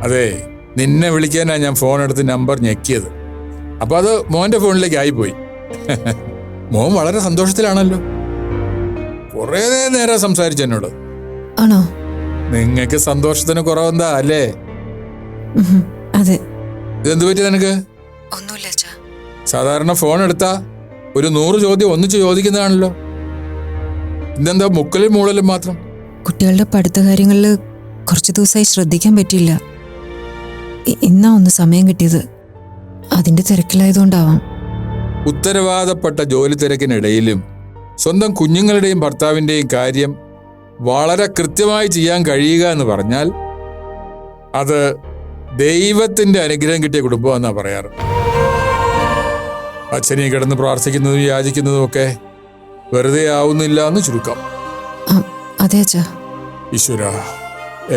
അതെ, നിന്നെ വിളിക്കാനാണ് ഞാൻ ഫോൺ എടുത്ത് നമ്പർ ഞെക്കിയത്. അപ്പൊ അത് മോന്റെ ഫോണിലേക്ക് ആയിപ്പോയി. മോൻ വളരെ സന്തോഷത്തിലാണല്ലോ. കുറേ നേരം സംസാരിച്ചു എന്നോട്. ആണോ? നിങ്ങക്ക് സന്തോഷത്തിന് കുറവെന്താ അല്ലേ? അതെ. ഇതെന്തു പറ്റി നിനക്ക്? ഒന്നുമില്ല. സാധാരണ ഫോൺ എടുത്താ ഒരു 100 ചോദ്യം ഒന്നിച്ച് ചോദിക്കുന്നതാണല്ലോ. ഇതെന്താ മുക്കലും മൂളലും മാത്രം? കുട്ടികളുടെ പഠിത്ത കാര്യങ്ങളിൽ കുറച്ച് ദിവസമായി ശ്രദ്ധിക്കാൻ പറ്റിയില്ല. ഇന്നാ ഒന്ന് സമയം കിട്ടിയത്. അതിന്റെ തിരക്കിലായതുകൊണ്ടാവാം. ഉത്തരവാദപ്പെട്ട ജോലി തിരക്കിനിടയിലും സ്വന്തം കുഞ്ഞുങ്ങളുടെയും ഭർത്താവിൻ്റെയും കാര്യം വളരെ കൃത്യമായി ചെയ്യാൻ കഴിയുക എന്ന് പറഞ്ഞാൽ അത് ദൈവത്തിന്റെ അനുഗ്രഹം കിട്ടിയ കുടുംബമെന്നാ പറയാറ്. അച്ഛനെ കിടന്ന് പ്രാർത്ഥിക്കുന്നതും യാചിക്കുന്നതും ഒക്കെ വെറുതെ ആവുന്നില്ല എന്ന് ചുരുക്കം. അതെ അച്ഛാ. ഈശ്വരാ,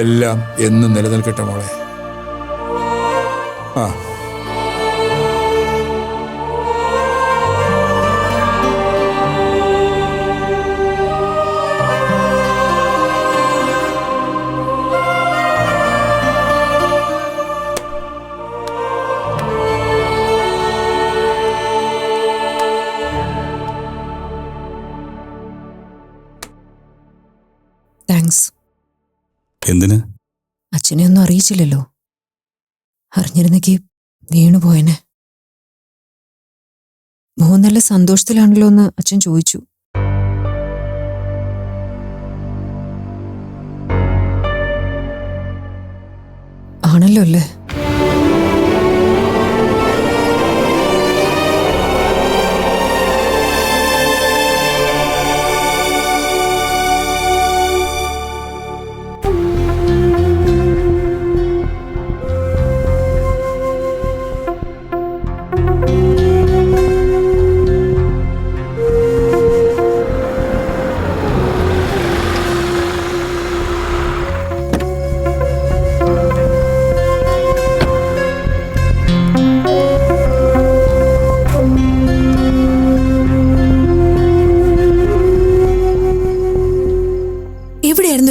എല്ലാം എന്നും നിലനിൽക്കട്ടെ മോളെ. ആ താങ്ക്സ്. എന്തിന്? അച്ഛനെ ഒന്നും അറിയിച്ചില്ലല്ലോ. അറിഞ്ഞിരുന്നെങ്കിൽ വീണുപോയനെ. മോൻ നല്ല സന്തോഷത്തിലാണല്ലോ എന്ന് അച്ഛൻ ചോദിച്ചു. ആണല്ലോ അല്ലേ?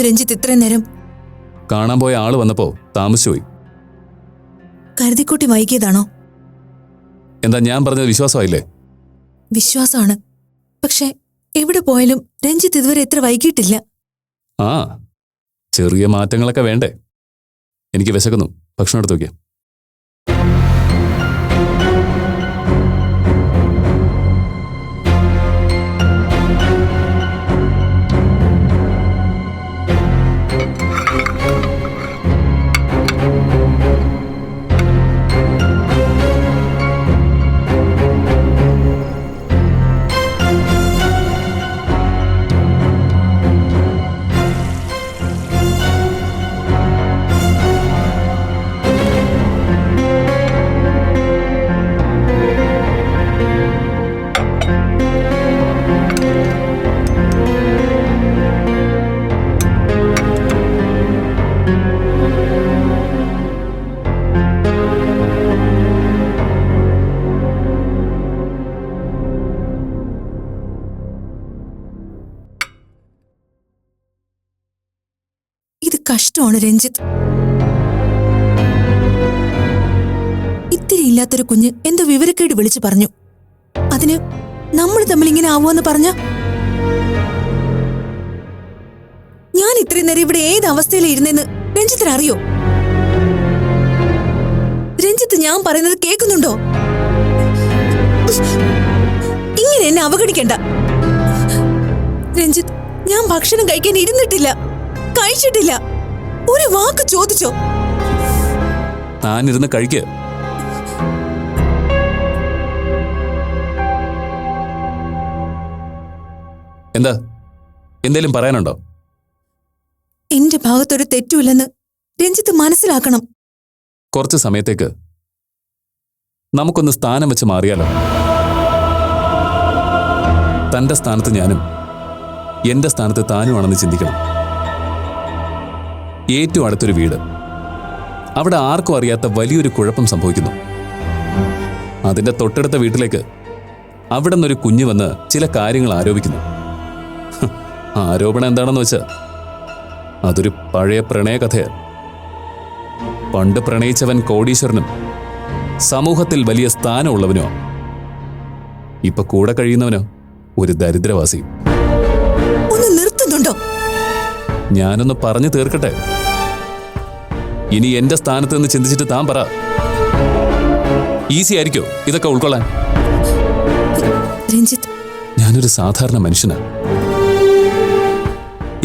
രഞ്ജിത്ത് ഇത്രയും നേരം കാണാൻ പോയ ആള് വന്നപ്പോ താമസിച്ചുപോയി. കരുതിക്കൂട്ടി വൈകിയതാണോ? എന്താ ഞാൻ പറഞ്ഞത് വിശ്വാസമായില്ലേ? വിശ്വാസമാണ്. പക്ഷെ എവിടെ പോയാലും രഞ്ജിത്ത് ഇതുവരെ എത്ര വൈകിട്ടില്ല. ആ, ചെറിയ മാറ്റങ്ങളൊക്കെ വേണ്ടേ? എനിക്ക് വിശക്കുന്നു, ഭക്ഷണം എടുത്തു വയ്ക്കാം. കഷ്ടമാണ് രഞ്ജിത്ത്. ഇത്തിരി ഇല്ലാത്തൊരു കുഞ്ഞ് എന്തോ വിവരക്കേട് വിളിച്ചു പറഞ്ഞു. അതിന് നമ്മൾ തമ്മിൽ ഇങ്ങനെ ആവുമെന്ന് പറഞ്ഞ ഞാൻ ഇത്രയും നേരം ഇവിടെ ഏത് അവസ്ഥയിലിരുന്നെന്ന് രഞ്ജിത്തിന് അറിയോ? രഞ്ജിത്ത് ഞാൻ പറയുന്നത് കേൾക്കുന്നുണ്ടോ? ഇങ്ങനെ എന്നെ അവഗണിക്കണ്ട രഞ്ജിത്ത്. ഞാൻ ഭക്ഷണം കഴിക്കാൻ ഇരുന്നിട്ടില്ല, കഴിച്ചിട്ടില്ല. ഒരു വാക്ക് ചോദിച്ചോ? താനിരുന്ന് കഴിക്ക്. എന്താ, എന്തേലും പറയാനുണ്ടോ? എന്റെ ഭാഗത്തൊരു തെറ്റുമില്ലെന്ന് രഞ്ജിത്ത് മനസ്സിലാക്കണം. കുറച്ച് സമയത്തേക്ക് നമുക്കൊന്ന് സ്ഥാനം വെച്ച് മാറിയാലോ? തന്റെ സ്ഥാനത്ത് ഞാനും എന്റെ സ്ഥാനത്ത് താനുമാണെന്ന് ചിന്തിക്കണം. ഏറ്റവും അടുത്തൊരു വീട്, അവിടെ ആർക്കും അറിയാത്ത വലിയൊരു കുഴപ്പം സംഭവിക്കുന്നു. അതിന്റെ തൊട്ടടുത്ത വീട്ടിലേക്ക് അവിടെ നിന്നൊരു കുഞ്ഞു വന്ന് ചില കാര്യങ്ങൾ ആരോപിക്കുന്നു. ആരോപണം എന്താണെന്ന് വെച്ചാൽ അതൊരു പഴയ പ്രണയകഥയാണ്. പണ്ട് പ്രണയിച്ചവൻ കോടീശ്വരനും സമൂഹത്തിൽ വലിയ സ്ഥാനമുള്ളവനോ, ഇപ്പൊ കൂടെ കഴിയുന്നവനോ ഒരു ദരിദ്രവാസി. ഒന്ന് നിർത്തുന്നുണ്ടോ? ഞാനൊന്ന് പറഞ്ഞു തീർക്കട്ടെ. ഇനി എന്റെ സ്ഥാനത്ത് നിന്ന് ചിന്തിച്ചിട്ട് താൻ പറ, ഈസി ആയിരിക്കോ ഇതൊക്കെ ഉൾക്കൊള്ളാൻ? രഞ്ജിത്ത്, ഞാനൊരു സാധാരണ മനുഷ്യനാ.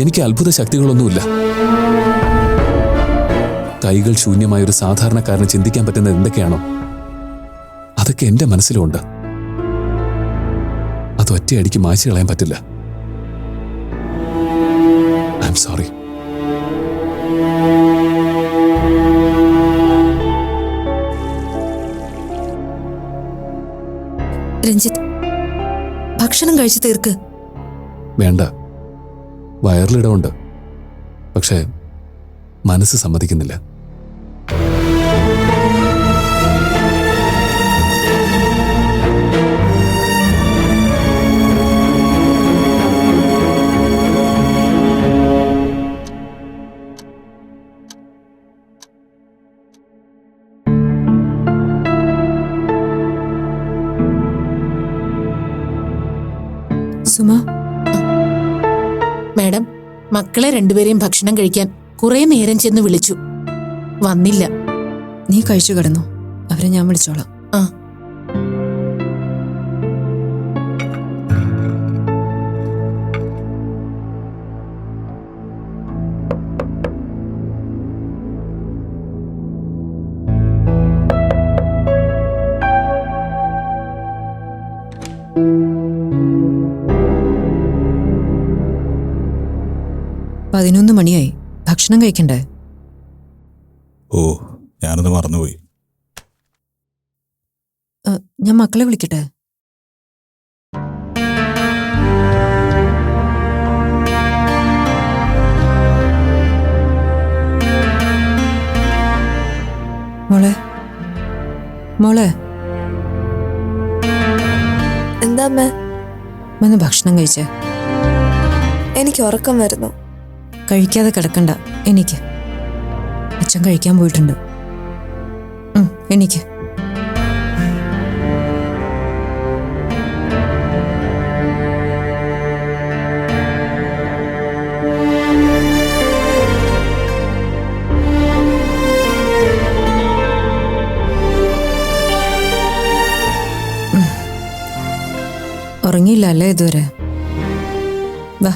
എനിക്ക് അത്ഭുത ശക്തികളൊന്നുമില്ല. കൈകൾ ശൂന്യമായ ഒരു സാധാരണക്കാരന് ചിന്തിക്കാൻ പറ്റുന്നത് എന്തൊക്കെയാണോ അതൊക്കെ എന്റെ മനസ്സിലുണ്ട്. അത് ഒറ്റയടിക്ക് മായ്ച്ചു കളയാൻ പറ്റില്ല. I am sorry. രഞ്ജിത്ത്, ഭക്ഷണം കഴിച്ചു തീർക്ക്. വേണ്ട, വയറിലിടമുണ്ട്. പക്ഷേ മനസ്സ് സമ്മതിക്കുന്നില്ല. സുമ, മാഡം, മക്കളെ രണ്ടുപേരെയും ഭക്ഷണം കഴിക്കാൻ കുറെ നേരം ചെന്ന് വിളിച്ചു, വന്നില്ല. നീ കഴിച്ചു കിടന്നു. അവരെ ഞാൻ വിളിച്ചോളാം. ആ. പതിനൊന്ന് മണിയായി. ഭക്ഷണം കഴിക്കണ്ടേ? ഓ, ഞാനത് മറന്നുപോയി. ഞാൻ മക്കളെ വിളിക്കട്ടെ? മോളെ, മോളെ, എന്താ അമ്മ? വന്ന് ഭക്ഷണം കഴിച്ചേ. എനിക്ക് ഉറക്കം വരുന്നു. കഴിക്കാതെ കിടക്കണ്ട. എനിക്ക് അച്ഛൻ കഴിക്കാൻ പോയിട്ടുണ്ട്. എനിക്ക് ഉറങ്ങിയില്ല അല്ലേ ഇതുവരെ? വാ,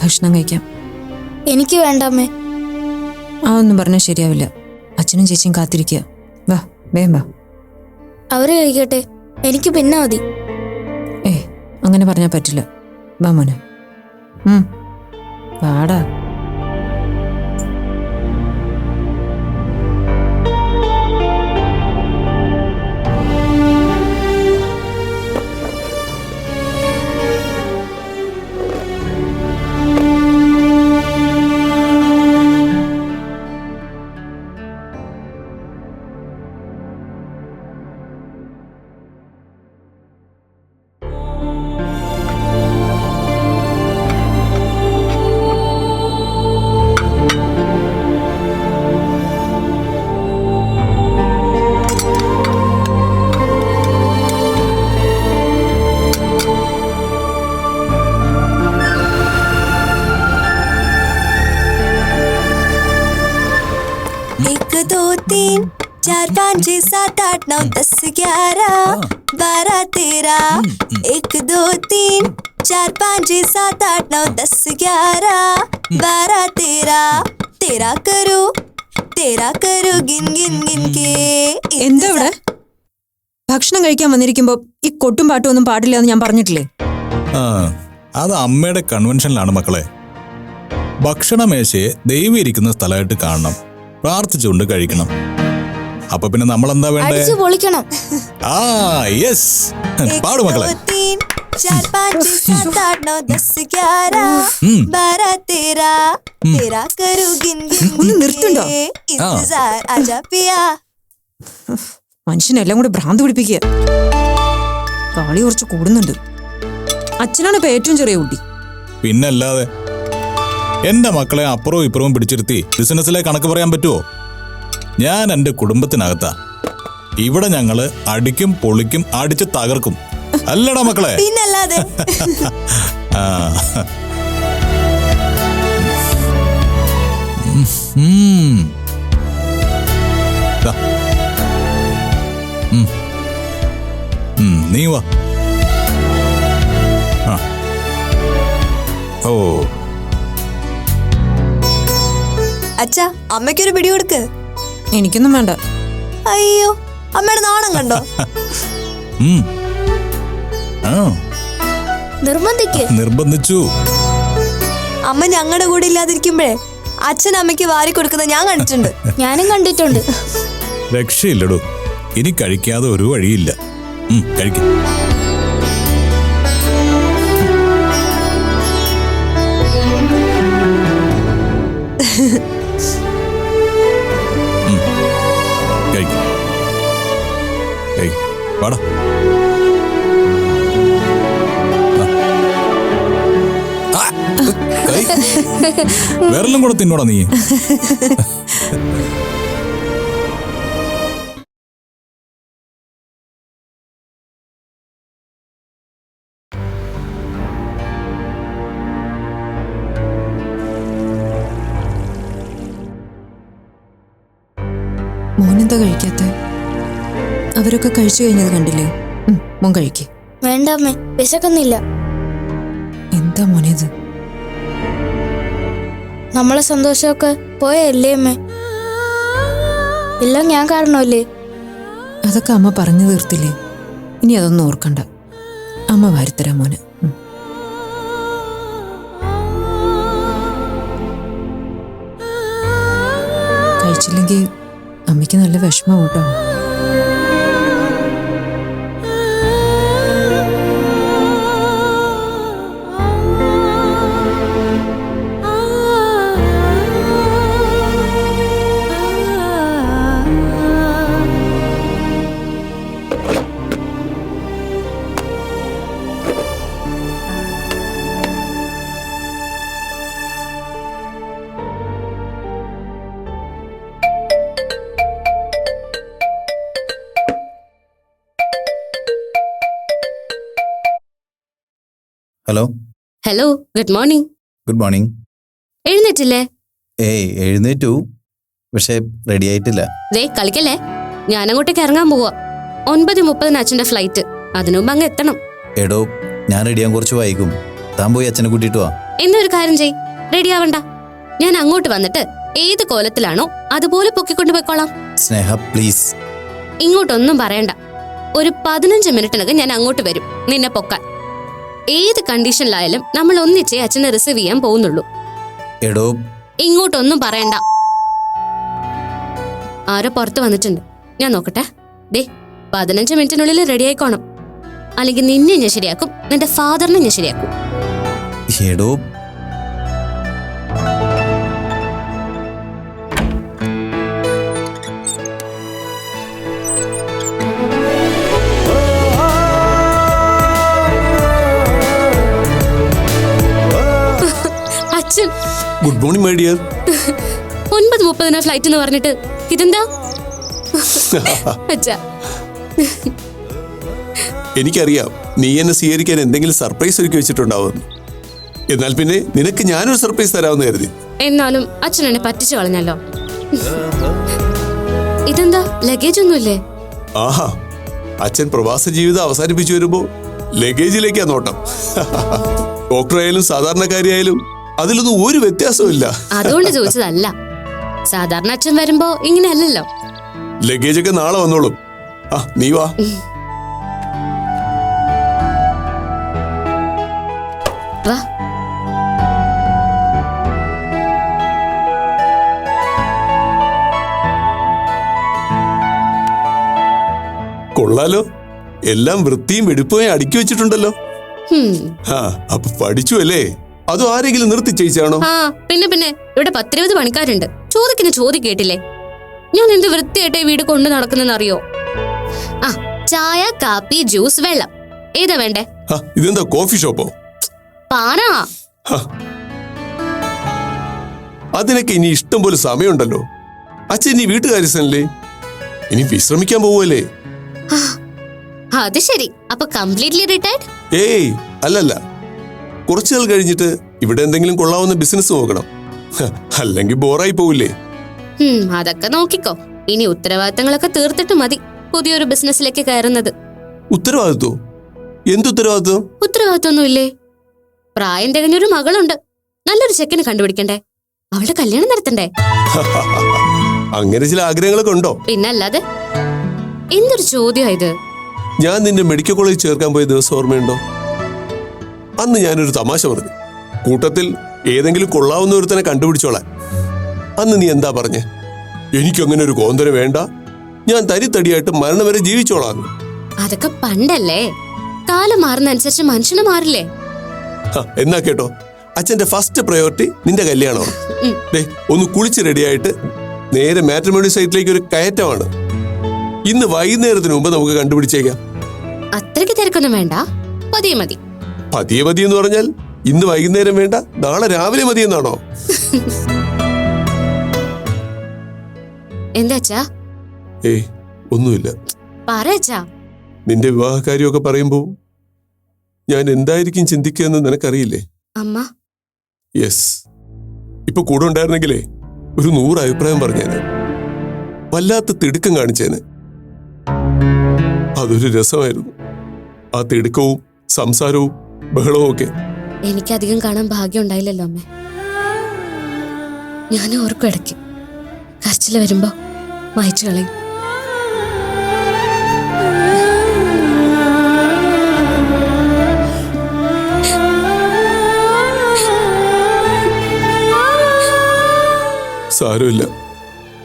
ഭക്ഷണം കഴിക്കാം. എനിക്ക് വേണ്ട അമ്മേ. ആ ഒന്നും പറഞ്ഞാൽ ശരിയാവില്ല. അച്ഛനും ചേച്ചിയും കാത്തിരിക്കുക. വാ, വേഗം വാ. അവര് കഴിക്കട്ടെ, എനിക്ക് പിന്നെ മതി. അങ്ങനെ പറഞ്ഞാൽ പറ്റില്ല. വാ മോനെ. വാടാ. दो तीन चार पाँच छः सात आठ नौ 10 11 12 13 1 2 3 4 5 6 7 8 9 10 11 12 13 तेरा करो गिन गिन गिन के. എന്താ ഇവിടെ? ഭക്ഷണം കഴിക്കാൻ വന്നിരിക്കുമ്പോ ഈ കൊട്ടും പാട്ടും ഒന്നും പാടില്ല എന്ന് ഞാൻ പറഞ്ഞിട്ടില്ലേ? അത് അമ്മയുടെ കൺവെൻഷനിലാണ് മക്കളെ. ഭക്ഷണമേശയെ ദൈവം ഇരിക്കുന്ന സ്ഥലമായിട്ട് കാണണം, പ്രാർത്ഥിച്ചുകൊണ്ട് കഴിക്കണം. അപ്പൊ പിന്നെ നമ്മൾ എന്താ വേണ്ടേ? അടിച്ചു പൊളിക്കണം. ആ യെസ്, പാടു മക്കളെ. 4 5 6 7 8 9 10 11 12 13 तेरा करो गिन गिन ഒന്ന് നിർത്തുണ്ടോ? इंतजार आजा पिया. മനുഷ്യനെല്ലാം കൂടെ ഭ്രാന്ത് പിടിപ്പിക്കുക. കളി കുറച്ച് കൂടുന്നുണ്ട്. അച്ഛനാണ് ഇപ്പൊ ഏറ്റവും ചെറിയ കുട്ടി. പിന്നല്ലാതെ എന്റെ മക്കളെ അപ്പുറവും ഇപ്പുറവും പിടിച്ചിരുത്തി ബിസിനസ്സിലെ കണക്ക് പറയാൻ പറ്റുമോ? ഞാൻ എൻ്റെ കുടുംബത്തിനകത്താ. ഇവിടെ ഞങ്ങള് അടിക്കും പൊളിക്കും അടിച്ച് തകർക്കും, അല്ലടാ മക്കളെ? പിന്നല്ലാതെ. ആ. ദാ. നീ വാ. ആ. ഓ, അച്ഛാ, അമ്മയ്ക്കൊരു പിടി കൊടുക്ക്. എനിക്കൊന്നും വേണ്ട. അയ്യോ, അമ്മയുടെ നാണം കണ്ടോ? നിർബന്ധിച്ചു. അമ്മ ഞങ്ങളുടെ കൂടെ ഇല്ലാതിരിക്കുമ്പോഴേ അച്ഛൻ അമ്മയ്ക്ക് വാരി കൊടുക്കുന്നത് ഞാൻ കണ്ടിട്ടുണ്ട്. ഞാനും കണ്ടിട്ടുണ്ട്. രക്ഷയില്ലടോ, ഇനി കഴിക്കാതെ ഒരു വഴിയില്ല. കഴിക്ക. വാടാ. വേറെല്ലാം കൂടെ തിന്നോടാ നീ. മോനെന്താ കഴിക്കാത്ത? അവരൊക്കെ കഴിച്ചു കഴിഞ്ഞത് കണ്ടില്ലേ? മോൻ കഴിക്ക്. വേണ്ട അമ്മേ, വിശക്കുന്നില്ല. എന്താ മോനേത്? നമ്മളെ സന്തോഷമൊക്കെ പോയല്ലേ അമ്മേ? എല്ലാം ഞാൻ കാരണമല്ലേ? അതൊക്കെ അമ്മ പറഞ്ഞു തീർത്തില്ലേ? ഇനി അതൊന്നും ഓർക്കണ്ട. അമ്മ വാരിത്തരാം മോന്. കഴിച്ചില്ലെങ്കിൽ അമ്മയ്ക്ക് നല്ല വിഷമം കേട്ടോ. Hello. Hello, good morning. Good morning. എഴുന്നേറ്റില്ലേ? എഴുന്നേറ്റു, പക്ഷെ റെഡി ആയിട്ടില്ല. ദേ കളിക്കല്ലേ, ഞാൻ അങ്ങോട്ടേക്ക് ഇറങ്ങാൻ പോവാ. 9:30 അച്ഛന്റെ ഫ്ലൈറ്റ്. അതിനുമുമ്പ് അങ്ങ് എത്തണം. എടോ, ഞാൻ റെഡിയാൻ കുറച്ച് വൈകും. താൻ പോയി അച്ഛനെ കൂട്ടിയിട്ട് വാ. എന്നൊരു കാര്യം ചെയ്, റെഡി ആവണ്ട. ഞാൻ അങ്ങോട്ട് വന്നിട്ട് ഏത് കോലത്തിലാണോ അതുപോലെ പൊക്കിക്കൊണ്ട് പോയിക്കോളാം. സ്നേഹ പ്ലീസ്. ഇങ്ങോട്ടൊന്നും പറയണ്ട. ഒരു 15 മിനിറ്റിനകം ഞാൻ അങ്ങോട്ട് വരും നിന്നെ പൊക്കാൻ. ഏത് കണ്ടീഷനിലായാലും നമ്മൾ ഒന്നിച്ചേ അച്ഛനെ റിസീവ് ചെയ്യാൻ പോകുന്നുള്ളൂ. എടോ, ഇങ്ങോട്ടൊന്നും പറയണ്ട. ആരോ പുറത്ത് വന്നിട്ടുണ്ട്, ഞാൻ നോക്കട്ടെ. ദേ 15 മിനിറ്റിനുള്ളിൽ റെഡി ആയിക്കോണം. അല്ലെങ്കിൽ നിന്നെ ഞാൻ ശരിയാക്കും, നിന്റെ ഫാദറിനെ ഞാൻ ശരിയാക്കും. എടോ, അച്ഛൻ good morning my dear. 9:30 flight എന്ന് പറഞ്ഞിട്ട് ഇതെന്താ? അച്ഛാ, എനിക്കറിയാം നീ എന്നെ സ്വീകരിക്കാൻ എന്തെങ്കിലും സർപ്രൈസ് ഒരുക്കി വെച്ചിട്ടുണ്ടാവും. എന്നാൽ പിന്നെ നിനക്ക് ഞാനൊരു സർപ്രൈസ് തരാമെന്ന് കരുതി. എന്നാലും അച്ഛൻ എന്നെ പറ്റിച്ചു കളഞ്ഞല്ലോ. ഇതെന്താ, ലഗേജ് ഒന്നുമില്ലേ? ആഹാ, അച്ഛൻ പ്രവാസ ജീവിതം അവസാനിപ്പിച്ചു വരുമ്പോ ലഗേജിലേക്കാ നോട്ടം. ഡോക്ടറായാലും സാധാരണക്കാരിയായാലും അതിലൊന്നും ഒരു വ്യത്യാസവും ഇല്ല. അതുകൊണ്ട് ചോദിച്ചതല്ല. സാധാരണ അച്ഛൻ വരുമ്പോ ഇങ്ങനെയല്ലല്ലോ. ലഗേജ് ഒക്കെ നാളെ വന്നോളും. ആ, നീ വാ. വാ. കൊള്ളാലോ, എല്ലാം വൃത്തിയും വെടിപ്പുമായി അടുക്കി വെച്ചിട്ടുണ്ടല്ലോ. ആ, അപ്പൊ പഠിച്ചു അല്ലേ? അതോ ആരെങ്കിലും നിർത്തി ചെയ്യിച്ചാണോ? ആ, പിന്നെ ഇവിടെ 10-20 പണിക്കാരുണ്ട്. ചോദിക്കുന്ന ചോദ്യം കേട്ടില്ലേ? ഞാൻ എന്ത് വൃത്തിയായിട്ടേ വീട് കൊണ്ടു നടക്കുന്നെന്നറിയോ? ആ, ചായ, കാപ്പി, ജ്യൂസ്, വെള്ളം, ഏതാ വേണ്ടേ? ഇതെന്താ കോഫി ഷോപ്പോ? പാരാ. അതിനൊക്കെ ഇനി ഇഷ്ടം പോലെ സമയമുണ്ടല്ലോ. അച്ഛൻ ഇനി വീട്ടുകാര്യസ്ഥനല്ലേ? ഇനി വിശ്രമിക്കാൻ പോവല്ലേ? അത് ശരി. അപ്പൊ കംപ്ലീറ്റ്ലി റിട്ടയർഡ്? ഏയ് അല്ലല്ല, കുറച്ചു നാൾ കഴിഞ്ഞിട്ട് ഇവിടെ എന്തെങ്കിലും കൊള്ളാവുന്ന ബിസിനസ് നോക്കണം. അല്ലെങ്കിൽ ബോറായി പോവില്ലേ? അതൊക്കെ നോക്കിക്കോ. ഇനി ഉത്തരവാദിത്തങ്ങളൊക്കെ തീർത്തിട്ട് മതി പുതിയൊരു ബിസിനസ്സിലേക്ക് കയറുന്നത്. ഉത്തരവാദിത്വം? എന്തുത്തരവാദിത്വം? ഉത്തരവാദിത്വമൊന്നുമില്ലേ? പ്രായം തികഞ്ഞൊരു മകളുണ്ട്. നല്ലൊരു ചെക്കന് കണ്ടുപിടിക്കണ്ടേ? അവളുടെ കല്യാണം നടത്തണ്ടേ? അങ്ങനെ ചില ആഗ്രഹങ്ങളൊക്കെ ഉണ്ടോ? പിന്നല്ലാതെ. എന്തൊരു ചോദ്യം ഇത്? ഞാൻ നിന്നെ മെഡിക്കൽ കോളേജിൽ ചേർക്കാൻ പോയ ദിവസം ഓർമ്മയുണ്ടോ? അന്ന് ഞാനൊരു തമാശ പറഞ്ഞു, കൂട്ടത്തിൽ ഏതെങ്കിലും കൊള്ളാവുന്ന ഒരുത്തനെ കണ്ടുപിടിച്ചോളാൻ. അന്ന് നീ എന്താ പറഞ്ഞേ? എനിക്കങ്ങനെ ഒരു കോന്തര വേണ്ട, ഞാൻ തരിത്തടിയായിട്ട് മരണം വരെ ജീവിച്ചോളാം. അതൊക്കെ പണ്ടല്ലേ. കാലം മാറുന്നതനുസരിച്ച് മനുഷ്യന് മാറില്ലേ? എന്നാ കേട്ടോ, അച്ഛന്റെ ഫസ്റ്റ് പ്രയോറിറ്റി നിന്റെ കല്യാണമാണ്. ഒന്ന് കുളിച്ച് റെഡിയായിട്ട് നേരെ മാട്രിമോണി സൈറ്റിലേക്ക് ഒരു കയറ്റമാണ്. ഇന്ന് വൈകുന്നേരത്തിന് മുമ്പ് നമുക്ക് കണ്ടുപിടിച്ചേക്കാം. അത്രയ്ക്ക് തിരക്കൊന്നും വേണ്ട, പതിയെ മതി. പതിയെ മതി എന്ന് പറഞ്ഞാൽ ഇന്ന് വൈകുന്നേരം വേണ്ട, നാളെ രാവിലെ മതിയെന്നാണോ? എന്താച്ചാ? ഏയ് ഒന്നുമില്ല. പറയച്ചാ. നിന്റെ വിവാഹകാര്യമൊക്കെ പറയുമ്പോ ഞാൻ എന്തായിരിക്കും ചിന്തിക്കുക എന്ന് നിനക്കറിയില്ലേ? അമ്മ. യെസ്. ഇപ്പൊ കൂടെ ഉണ്ടായിരുന്നെങ്കിലേ ഒരു 100 അഭിപ്രായം പറഞ്ഞേന്, വല്ലാത്ത തിടുക്കം കാണിച്ചേന്. അതൊരു രസമായിരുന്നു, ആ തിടുക്കവും സംസാരവും ബഹളവും ഒക്കെ. എനിക്കധികം കാണാൻ ഭാഗ്യം ഉണ്ടായില്ലല്ലോ അമ്മേ. ഞാൻ ഓർക്കും ഇടയ്ക്ക് കരച്ചില് വരുമ്പോ വായിച്ചു കളയും. സാരമില്ല,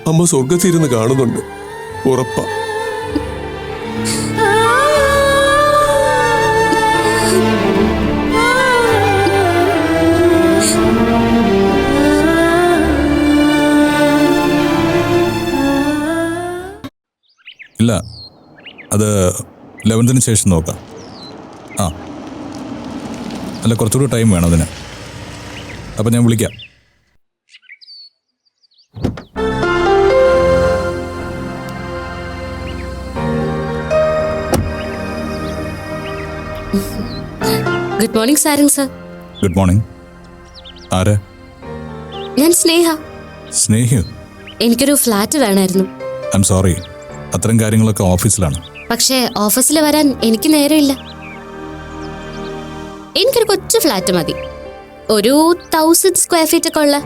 അമ്മ സ്വർഗത്തിരുന്ന് കാണുന്നുണ്ട്, ഉറപ്പാ. ഇല്ല, അത് 11ന് ശേഷം നോക്കാം. ആ അല്ല, കുറച്ചുകൂടി ടൈം വേണം അതിന്. അപ്പം ഞാൻ വിളിക്കാം. Good morning Sarang sir. Good morning. ആരാ? ഞാൻ സ്നേഹ. സ്നേഹ? എനിക്കൊരു ഫ്ലാറ്റ് വേണമായിരുന്നു. ഐ എം സോറി, അത്തരം കാര്യങ്ങളൊക്കെ ഓഫീസിലാണ്. പക്ഷേ ഓഫീസിൽ വരാൻ എനിക്ക് നേരമില്ല. എനിക്കൊരു കൊച്ചു ഫ്ലാറ്റ് മതി, ഒരു 1000 സ്ക്വയർ ഫീറ്റ് ഒക്കെ ഉള്ള.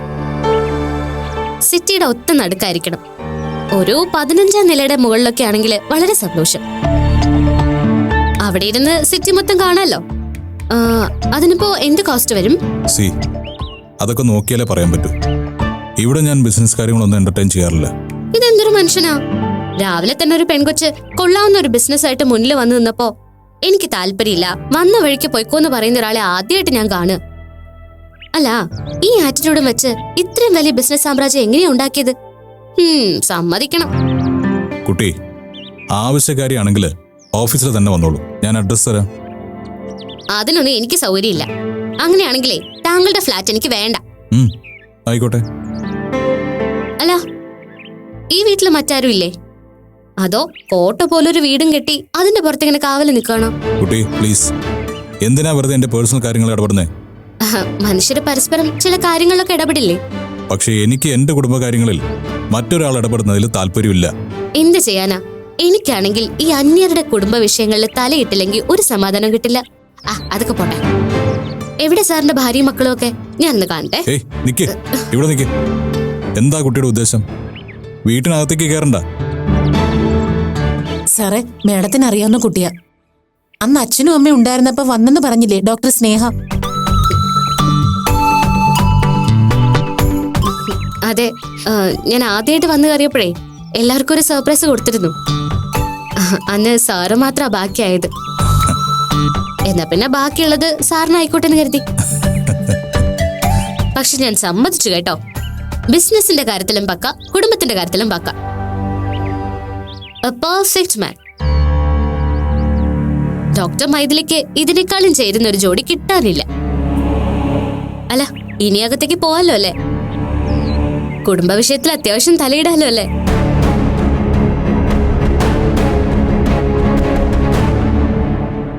സിറ്റിയുടെ ഒത്ത നടുക്കായിരിക്കണം. ഒരു 15ാം നിലയുടെ മുകളിലൊക്കെ ആണെങ്കിൽ വളരെ സന്തോഷം. അവിടെ ഇരുന്ന് സിറ്റി മൊത്തം കാണാമല്ലോ. അതിനിപ്പോ എന്ത് കോസ്റ്റ് വരും? സി, അതൊക്കെ നോക്കിയാലേ പറയാൻ പറ്റൂ. ഇവിടെ ഞാൻ ബിസിനസ് കാര്യങ്ങളൊന്നും എന്റർടൈൻ ചെയ്യാറില്ല. ഇതെന്തൊരു മനുഷ്യനാ! രാവിലെ തന്നെ ഒരു പെൺകൊച്ച് കൊള്ളാവുന്ന ഒരു ബിസിനസ് ആയിട്ട് മുന്നിൽ വന്നു നിന്നപ്പോ എനിക്ക് താല്പര്യമില്ല, വന്ന വഴിക്ക് പോയിക്കോന്ന് പറയുന്ന ഒരാളെ ആദ്യമായിട്ട് ഞാൻ കാണുക. അല്ല, ഈ ആറ്റിറ്റ്യൂഡും വെച്ച് ഇത്രയും വലിയ ബിസിനസ് സാമ്രാജ്യം എങ്ങനെയാ ഉണ്ടാക്കിയത്? സമ്മതിക്കണം. കുട്ടി, ആവശ്യക്കാരിയാണെങ്കിൽ ഓഫീസിൽ തന്നെ വന്നോളൂ, ഞാൻ അഡ്രസ് തരാം. അതിനൊന്നും എനിക്ക് സൗകര്യമില്ല. അങ്ങനെയാണെങ്കിലേ താങ്കളുടെ ഫ്ലാറ്റ് എനിക്ക് വേണ്ട. ആയിക്കോട്ടെ. അല്ല, ഈ വീട്ടിൽ മറ്റാരും ഇല്ലേ? അതോ കോട്ട പോലൊരു വീടും കെട്ടി അതിന്റെ പുറത്തിങ്ങനെ കാവല് നിൽക്കണോ? കുട്ടി പ്ലീസ്, എന്തിനാ വെറുതെ എന്റെ പേഴ്സണൽ കാര്യങ്ങൾ ഇടപെടുന്നേ? മനുഷ്യര് പരസ്പരം ചില കാര്യങ്ങളിലൊക്കെ ഇടപെടില്ലേ? പക്ഷെ എനിക്ക് എന്റെ കുടുംബകാര്യങ്ങളിൽ മറ്റൊരാൾ ഇടപെടുന്നതിൽ താല്പര്യമില്ല. എന്ത് ചെയ്യാനാ? എനിക്കാണെങ്കിൽ ഈ അന്യരുടെ കുടുംബ വിഷയങ്ങളിൽ തലയിട്ടില്ലെങ്കിൽ ഒരു സമാധാനം കിട്ടില്ല. അതൊക്കെ പോട്ടെ. എവിടെ സാറിന്റെ ഭാര്യയും മക്കളും ഒക്കെ? ഞാൻ ഒന്ന് കാണട്ടെ. നിക്ക്, ഇവിടെ നിക്ക്. എന്താ കുട്ടിയുടെ ഉദ്ദേശം? വീട്ടിനകത്തേക്ക് കയറണ്ട. സാറേ, മേഡത്തിന് അറിയാവുന്ന കുട്ടിയാ. അന്ന് അച്ഛനും അമ്മയും ഉണ്ടായിരുന്നപ്പോ വന്നെന്ന് പറഞ്ഞില്ലേ ഡോക്ടർ സ്നേഹ? അതെ, ഞാൻ ആദ്യമായിട്ട് വന്നു കയറിയപ്പോഴേ എല്ലാവർക്കും ഒരു സർപ്രൈസ് കൊടുത്തിരുന്നു. അന്ന് സാറ് മാത്രമാ ബാക്കിയായത്. എന്നാ പിന്നെ ബാക്കിയുള്ളത് സാറിനായിക്കോട്ടെ എന്ന് കരുതി. പക്ഷെ ഞാൻ സമ്മതിച്ചു കേട്ടോ, ബിസിനസിന്റെ കാര്യത്തിലും പക്ക, കുടുംബത്തിന്റെ കാര്യത്തിലും പക്ക. A perfect man. ഡോക്ടർ മൈഥിലിക്ക് ഇതിനേക്കാളും ചേരുന്ന ഒരു ജോഡി കിട്ടാനില്ല. അല്ല, ഇനി അകത്തേക്ക് പോവാലോ അല്ലേ? കുടുംബ വിഷയത്തിൽ അത്യാവശ്യം തലയിടാലോ അല്ലേ?